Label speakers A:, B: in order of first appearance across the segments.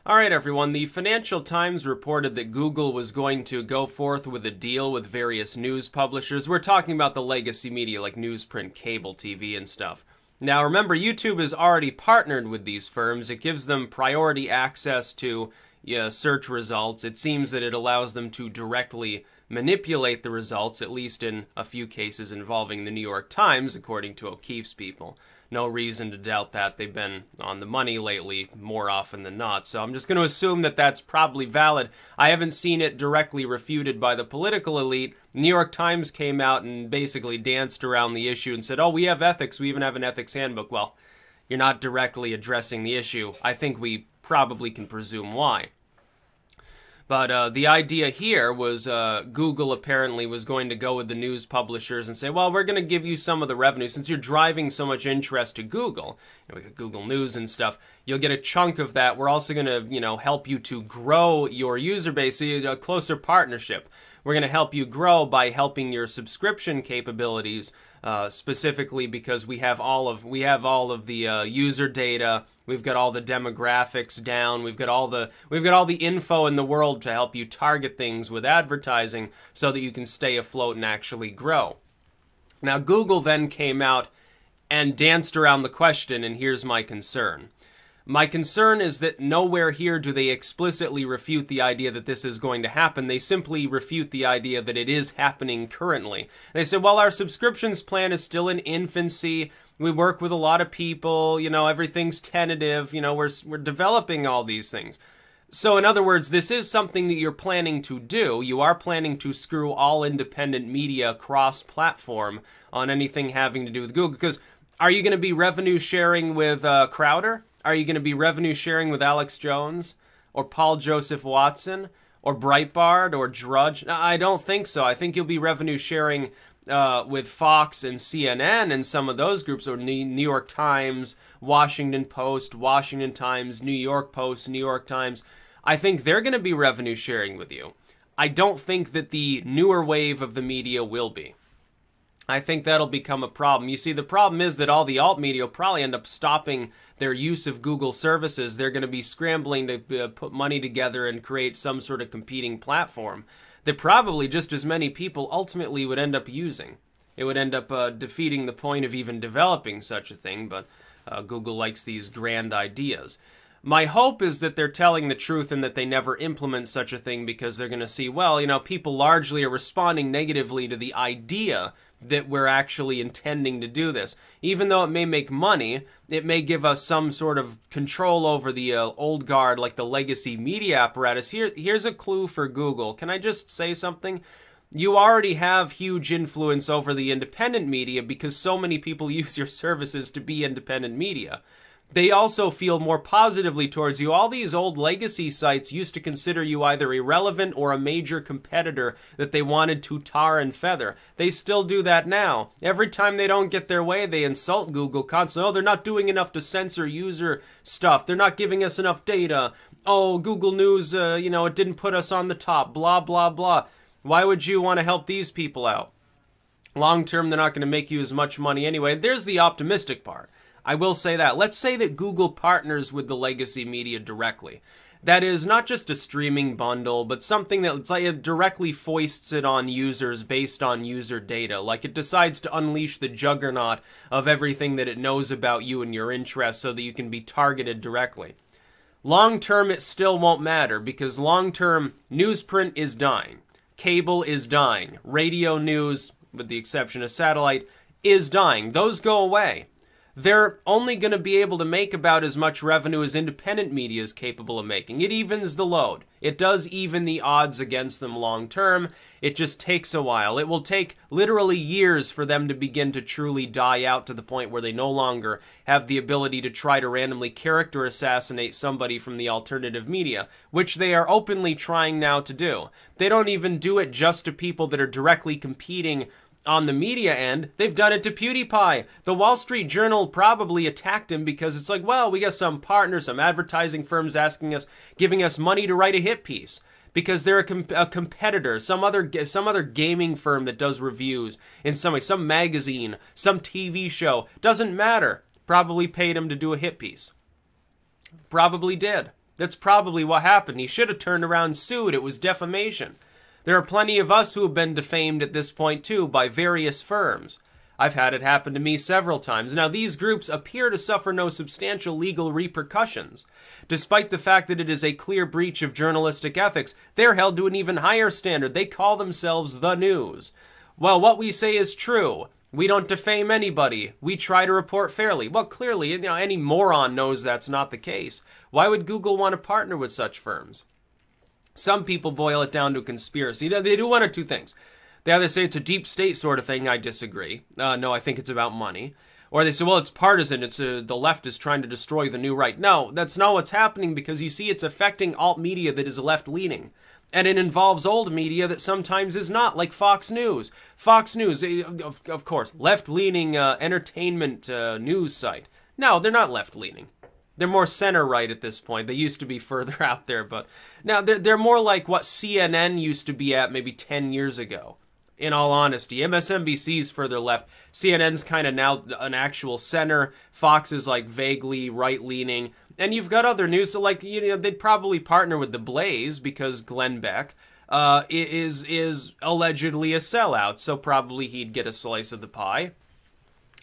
A: All right, everyone. The Financial Times reported that Google was going to go forth with a deal with various news publishers. We're talking about the legacy media like newsprint, cable TV, and stuff. Now, remember, YouTube is already partnered with these firms. It gives them priority access to search results. It seems that it allows them to directly manipulate the results, at least in a few cases involving the New York Times, according to O'Keefe's people. No reason to doubt that. They've been on the money lately more often than not. So I'm just going to assume that that's probably valid. I haven't seen it directly refuted by the political elite. The New York Times came out and basically danced around the issue and said, oh, we have ethics. We even have an ethics handbook. Well, you're not directly addressing the issue. I think we probably can presume why. But the idea here was Google apparently was going to go with the news publishers and say, well, we're going to give you some of the revenue. Since you're driving so much interest to Google, we got Google News and stuff, you'll get a chunk of that. We're also going to, help you to grow your user base, so a closer partnership. We're going to help you grow by helping your subscription capabilities, specifically because we have all of the user data. We've got all the demographics down. We've got all the info in the world to help you target things with advertising so that you can stay afloat and actually grow. Now, Google then came out and danced around the question, and here's my concern. My concern is that nowhere here do they explicitly refute the idea that this is going to happen. They simply refute the idea that it is happening currently. They say, well, our subscriptions plan is still in infancy. We work with a lot of people, everything's tentative, we're developing all these things. So in other words, this is something that you're planning to do. You are planning to screw all independent media cross-platform on anything having to do with Google. Because are you going to be revenue sharing with Crowder? Are you going to be revenue sharing with Alex Jones or Paul Joseph Watson or Breitbart or Drudge? No, I don't think so. I think you'll be revenue sharing with Fox and CNN and some of those groups, or New York Times, Washington Post, Washington Times, New York Post, New York Times. I think they're going to be revenue sharing with you. I don't think that the newer wave of the media will be. I think that'll become a problem. You see, the problem is that all the alt media will probably end up stopping their use of Google services. They're going to be scrambling to put money together and create some sort of competing platform that probably just as many people ultimately would end up using. It would end up defeating the point of even developing such a thing, but Google likes these grand ideas. My hope is that they're telling the truth and that they never implement such a thing, because they're going to see, well, people largely are responding negatively to the idea that we're actually intending to do this. Even though it may make money, it may give us some sort of control over the old guard, like the legacy media apparatus. Here's a clue for Google. Can I just say something? You already have huge influence over the independent media because so many people use your services to be independent media. They also feel more positively towards you. All these old legacy sites used to consider you either irrelevant or a major competitor that they wanted to tar and feather. They still do that now. Every time they don't get their way, they insult Google constantly. Oh, they're not doing enough to censor user stuff. They're not giving us enough data. Oh, Google News, it didn't put us on the top. Blah, blah, blah. Why would you want to help these people out? Long term, they're not going to make you as much money anyway. There's the optimistic part. I will say that. Let's say that Google partners with the legacy media directly. That is not just a streaming bundle, but something that it directly foists it on users based on user data. Like it decides to unleash the juggernaut of everything that it knows about you and your interests so that you can be targeted directly. Long term, it still won't matter, because long term, newsprint is dying. Cable is dying. Radio news, with the exception of satellite, is dying. Those go away. They're only going to be able to make about as much revenue as independent media is capable of making. It evens the load. It does even the odds against them long term. It just takes a while. It will take literally years for them to begin to truly die out to the point where they no longer have the ability to try to randomly character assassinate somebody from the alternative media, which they are openly trying now to do. They don't even do it just to people that are directly competing on the media end. They've done it to PewDiePie. The Wall Street Journal probably attacked him because it's like, well, we got some partners, some advertising firms giving us money to write a hit piece because they're a competitor, some other gaming firm that does reviews in some way, some magazine, some TV show, doesn't matter. Probably paid him to do a hit piece. Probably did. That's probably what happened. He should have turned around and sued. It was defamation. There are plenty of us who have been defamed at this point too by various firms. I've had it happen to me several times. Now, these groups appear to suffer no substantial legal repercussions. Despite the fact that it is a clear breach of journalistic ethics, they're held to an even higher standard. They call themselves the news. Well, what we say is true. We don't defame anybody. We try to report fairly. Well, clearly, any moron knows that's not the case. Why would Google want to partner with such firms? Some people boil it down to a conspiracy. They do one or two things. They either say it's a deep state sort of thing. I disagree. No, I think it's about money. Or they say, well, it's partisan. The left is trying to destroy the new right. No, that's not what's happening, because you see it's affecting alt media that is left-leaning. And it involves old media that sometimes is not, like Fox News. Fox News, of course, left-leaning entertainment news site. No, they're not left-leaning. They're more center-right at this point. They used to be further out there, but now they're more like what CNN used to be at maybe 10 years ago. In all honesty, MSNBC's further left. CNN's kind of now an actual center. Fox is like vaguely right-leaning. And you've got other news, so like, they'd probably partner with The Blaze because Glenn Beck is allegedly a sellout, so probably he'd get a slice of the pie,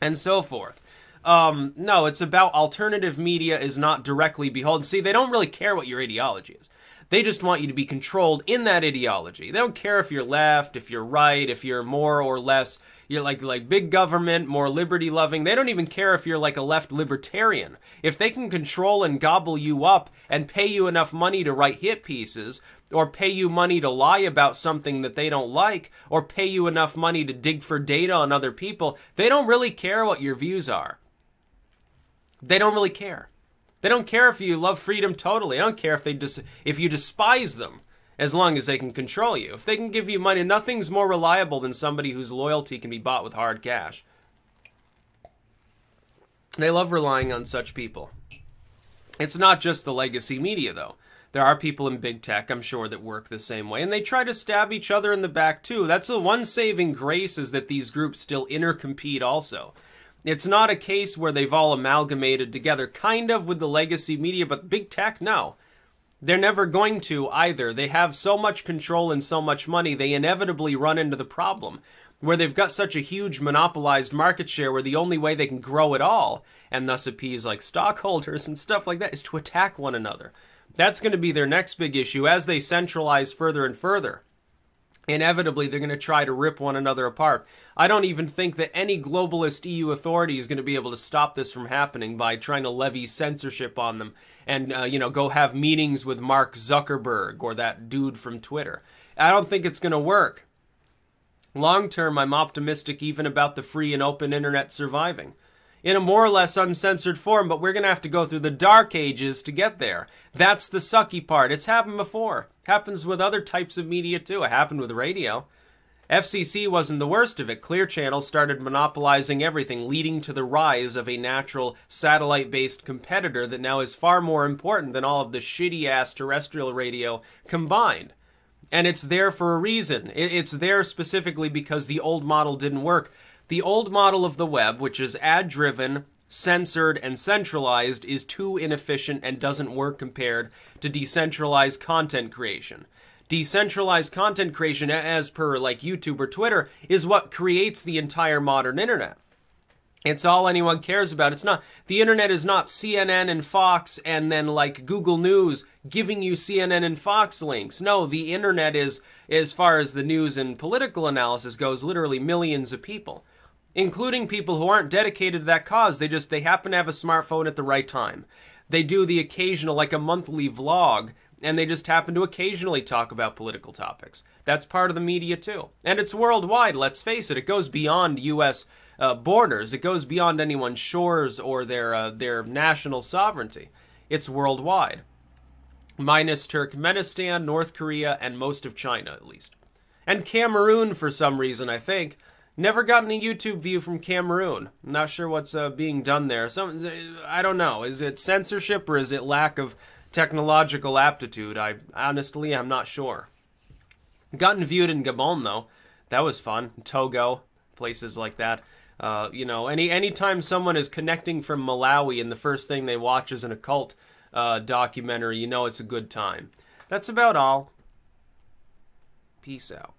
A: and so forth. No, it's about alternative media is not directly beholden. See, they don't really care what your ideology is. They just want you to be controlled in that ideology. They don't care if you're left, if you're right, if you're more or less, you're like big government, more liberty-loving. They don't even care if you're like a left libertarian. If they can control and gobble you up and pay you enough money to write hit pieces, or pay you money to lie about something that they don't like, or pay you enough money to dig for data on other people, they don't really care what your views are. They don't really care. They don't care if you love freedom totally. They don't care if you despise them, as long as they can control you. If they can give you money, nothing's more reliable than somebody whose loyalty can be bought with hard cash. They love relying on such people. It's not just the legacy media, though. There are people in big tech, I'm sure, that work the same way, and they try to stab each other in the back, too. That's the one saving grace, is that these groups still intercompete also. It's not a case where they've all amalgamated together, kind of with the legacy media, but big tech, no. They're never going to either. They have so much control and so much money, they inevitably run into the problem, where they've got such a huge monopolized market share where the only way they can grow at all, and thus appease like stockholders and stuff like that, is to attack one another. That's going to be their next big issue as they centralize further and further. Inevitably, they're going to try to rip one another apart. I don't even think that any globalist EU authority is going to be able to stop this from happening by trying to levy censorship on them and, go have meetings with Mark Zuckerberg or that dude from Twitter. I don't think it's going to work. Long term, I'm optimistic even about the free and open internet surviving in a more or less uncensored form, but we're going to have to go through the dark ages to get there. That's the sucky part. It's happened before. Happens with other types of media too. It happened with radio. FCC wasn't the worst of it. Clear Channel started monopolizing everything, leading to the rise of a natural satellite-based competitor that now is far more important than all of the shitty-ass terrestrial radio combined. And it's there for a reason. It's there specifically because the old model didn't work. The old model of the web, which is ad-driven, censored, and centralized, is too inefficient and doesn't work compared to decentralized content creation. Decentralized content creation, as per like YouTube or Twitter, is what creates the entire modern internet. It's all anyone cares about. It's not, the internet is not CNN and Fox and then like Google News giving you CNN and Fox links. No, the internet is, as far as the news and political analysis goes, literally millions of people, including people who aren't dedicated to that cause. They happen to have a smartphone at the right time. They do the occasional, like a monthly vlog, and they just happen to occasionally talk about political topics. That's part of the media too. And it's worldwide, let's face it. It goes beyond U.S. Borders. It goes beyond anyone's shores or their national sovereignty. It's worldwide. Minus Turkmenistan, North Korea, and most of China, at least. And Cameroon, for some reason, I think. Never gotten a YouTube view from Cameroon. I'm not sure what's being done there. I don't know. Is it censorship or is it lack of technological aptitude? Honestly, I'm not sure. Gotten viewed in Gabon, though. That was fun. Togo, places like that. Anytime someone is connecting from Malawi and the first thing they watch is an occult documentary, you know it's a good time. That's about all. Peace out.